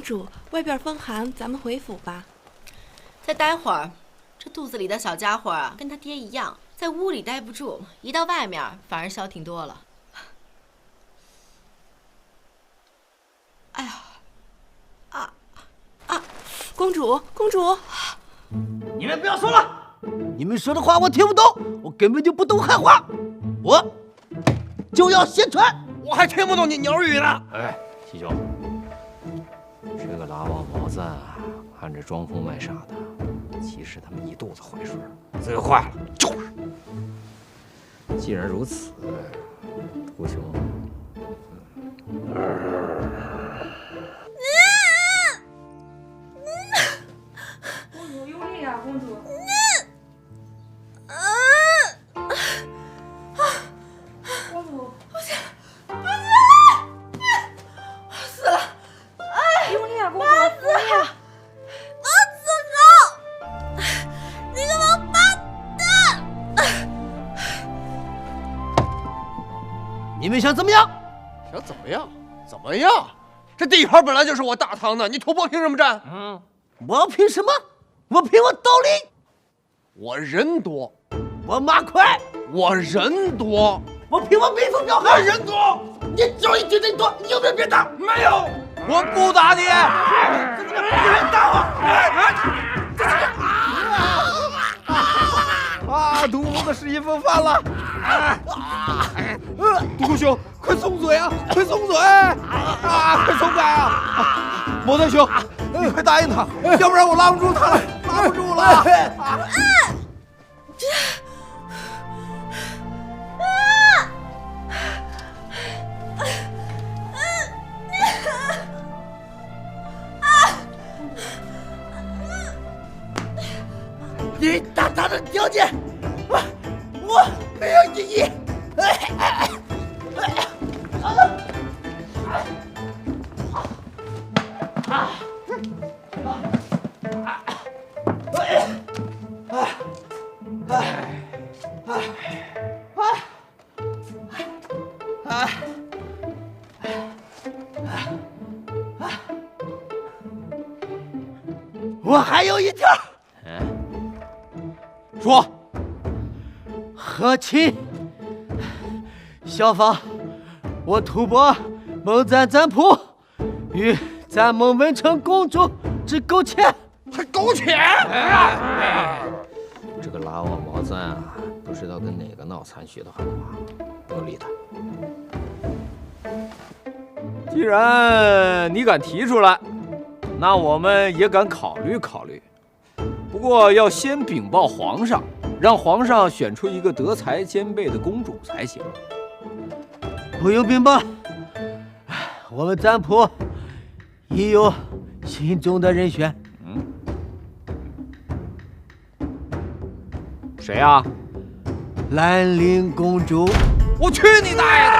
主，外边风寒，咱们回府吧。再待会儿，这肚子里的小家伙啊，跟他爹一样，在屋里待不住，一到外面反而消停多了。哎呀，公主，公主，你们不要说了，你们说的话我听不懂，我根本就不懂汉话，我就要先传。我还听不懂你鸟语呢。哎，七兄，这个拉王毛赞啊，看着装疯卖傻的，其实他们一肚子坏水，嘴坏了。就是。既然如此，图兄，公主用力啊，公主！公主，不行，死了！哎，用力啊，公主！用力啊！你们想怎么样？想怎么样？怎么样？这地盘本来就是我大唐的，你吐蕃凭什么占？我凭什么？我凭我道理。我人多，我马快，我人多，我凭我威风彪我悍。人多。你就一句最多，你有没有别打？没有，我不打你。你们打我！啊！毒蜂的事情风范了。独孤兄，快松嘴啊！快松嘴！啊！快松开啊！毛赞兄，你快答应他，要不然我拉不住他了，拉不住了。你打他的条件，我没有异议。我还有一条。说，和亲，效仿我吐蕃蒙赞赞普与咱蒙文成公主之苟且。还苟且！这个拉王毛赞啊，不知道跟哪个脑残学的汉话，不用理他。既然你敢提出来，那我们也敢考虑考虑。不过要先禀报皇上，让皇上选出一个德才兼备的公主才行。不用禀报，我们赞普已有心中的人选。谁啊？兰陵公主。我去你大爷的！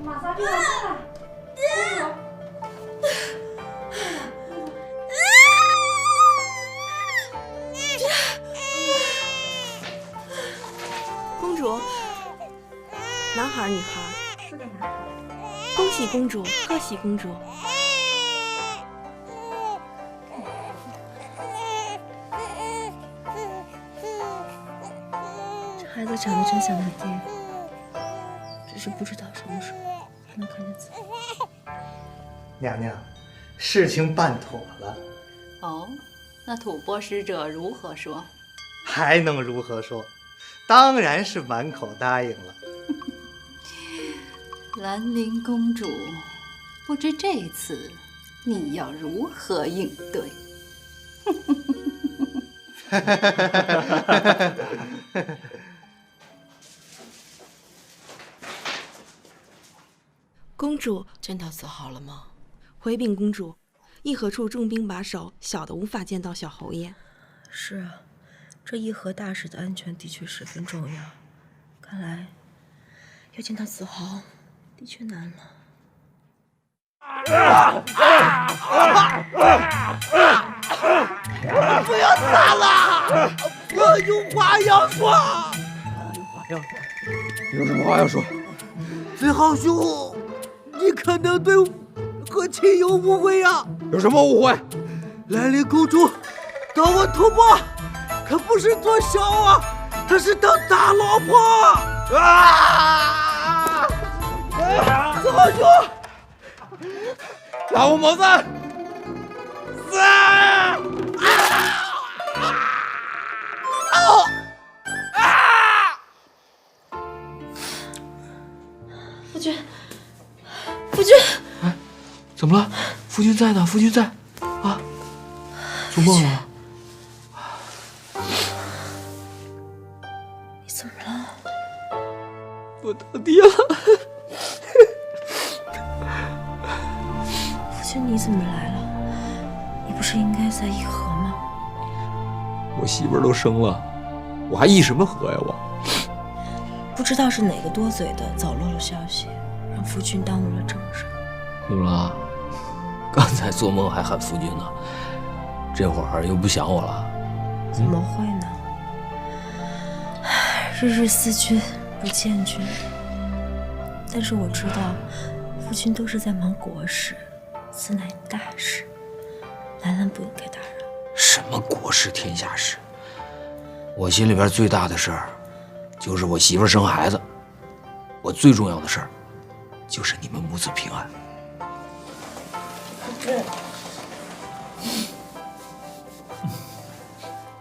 马上就要上来。公主，男孩女孩？是个男孩。恭喜公主，贺喜公主。这孩子长得真像他爹，只是不知道什么时候还能看见自己。娘娘，事情办妥了。哦，那吐蕃使者如何说？还能如何说？当然是满口答应了。兰陵公主，不知这次你要如何应对？公主，真的治好了吗？回禀公主，义和处重兵把守，小的无法见到小侯爷。是啊，这议和大使的安全的确十分重要，看来要见到子豪的确难了。不要打了，我有话要说。有什么话要说？子豪兄，你可能对和亲有误会呀。有什么误会？兰陵公主当我头婆，可不是做小啊，她是当大老婆啊！子豪兄，拉我毛子，死！夫君，夫君，哎，怎么了？夫君在呢，夫君在啊，做梦了？你怎么了？我当爹了。夫君，你怎么来了？你不是应该在颐和吗？我媳妇儿都生了，我还议什么和呀我？不知道是哪个多嘴的走漏了消息，让夫君耽误了正事。怎么了？刚才做梦还喊夫君呢，这会儿又不想我了？怎么会呢？日日思君不见君，但是我知道夫君都是在忙国事，此乃大事，兰兰不应该打扰。什么国事天下事？我心里边最大的事儿，就是我媳妇儿生孩子。我最重要的事儿，就是你们母子平安。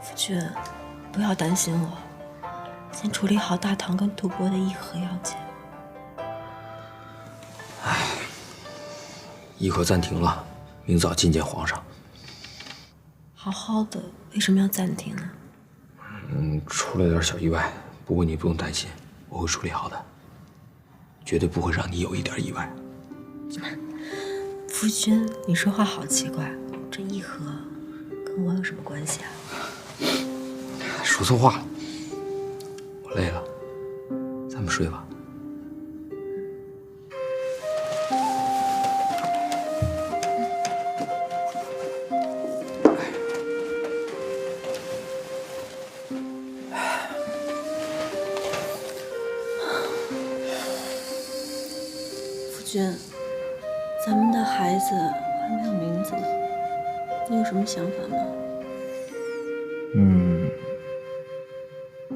夫君，不要担心我，先处理好大唐跟吐蕃的议和要紧。议和暂停了，明早觐见皇上。好好的，为什么要暂停呢？出了点小意外，不过你不用担心，我会处理好的，绝对不会让你有一点意外。夫君，你说话好奇怪，这议和跟我有什么关系啊？说错话了，我累了，咱们睡吧。夫君，咱们的孩子还没有名字呢，你有什么想法吗？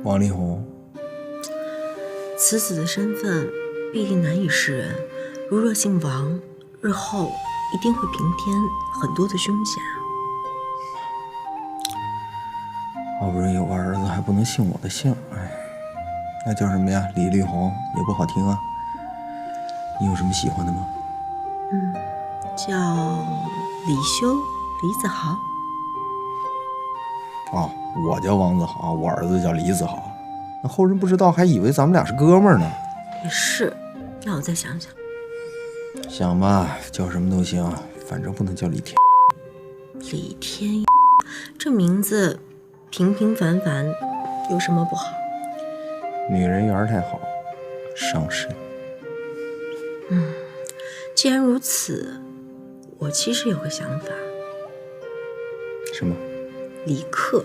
王力宏。此子的身份必定难以示人，如若姓王，日后一定会平添很多的凶险啊。好不容易有个儿子，还不能姓我的姓，哎，那叫什么呀？李丽红也不好听啊。你有什么喜欢的吗？叫李修，李子豪。哦，我叫王子豪，我儿子叫李子豪。那后人不知道，还以为咱们俩是哥们儿呢。也是，让我再想想。想吧，叫什么都行，反正不能叫李天。李天，这名字平平凡凡，有什么不好？女人缘太好，伤身。既然如此，我其实有个想法。什么？李克。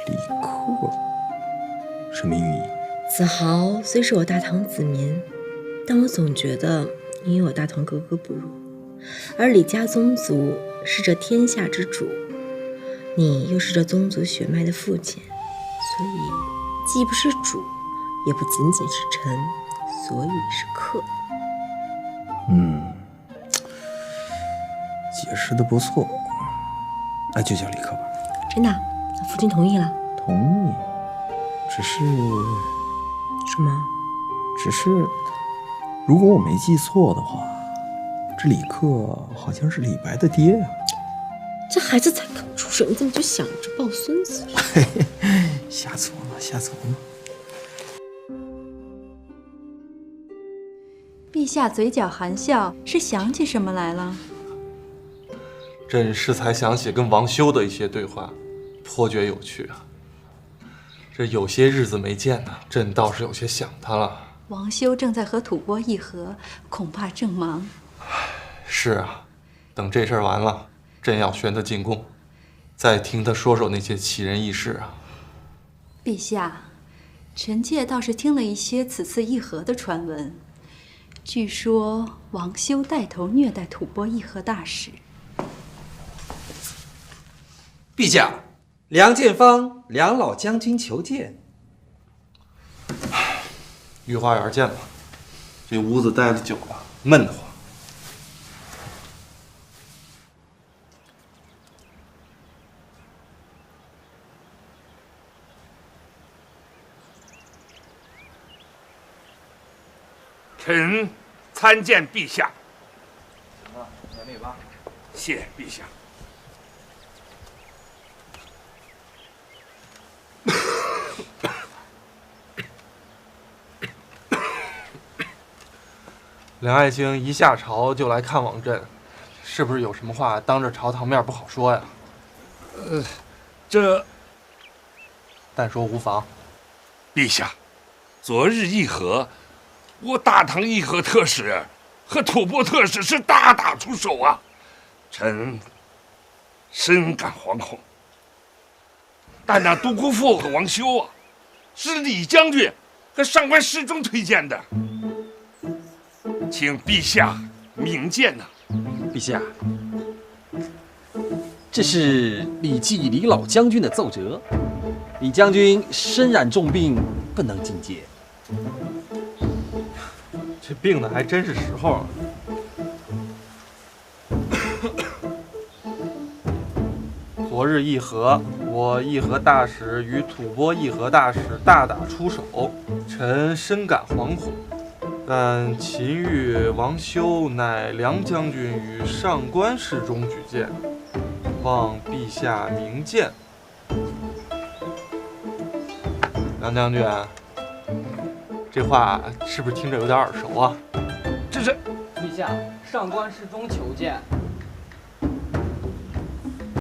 李克？什么寓意？子豪虽是我大唐子民，但我总觉得你与我大唐格格不入。而李家宗族是这天下之主，你又是这宗族血脉的父亲，所以既不是主，也不仅仅是臣，所以是客。解释的不错，那就叫李克吧。真的？那夫君同意了？同意，只是什么？只是，如果我没记错的话，这李克好像是李白的爹呀。这孩子才刚出生，你怎么就想着抱孙子？瞎琢磨，瞎琢磨。陛下嘴角含笑，是想起什么来了？朕适才想起跟王修的一些对话，颇觉有趣啊。这有些日子没见呢，朕倒是有些想他了。王修正在和吐蕃议和，恐怕正忙。是啊，等这事儿完了，朕要宣他进宫，再听他说说那些奇人异事啊。陛下，臣妾倒是听了一些此次议和的传闻，据说王修带头虐待吐蕃议和大使。陛下，梁建芳梁老将军求见。御花园见吧。这屋子待的久了，闷得慌。臣参见陛下。行了，免礼吧。谢陛下。梁爱卿一下朝就来看望朕，是不是有什么话当着朝堂面不好说呀？但说无妨。陛下，昨日议和，我大唐议和特使和吐蕃特使是大打出手啊，臣深感惶恐。但那都督府和王修啊，是李将军和上官侍中推荐的，请陛下明鉴呐。陛下，这是李继李老将军的奏折。李将军身染重病，不能觐见。这病的还真是时候啊！昨日议和，我议和大使与吐蕃议和大使大打出手，臣深感惶恐。但秦玉王修乃梁将军与上官侍中举荐，望陛下明鉴。梁将军，这话是不是听着有点耳熟啊？这是陛下，上官侍中求见。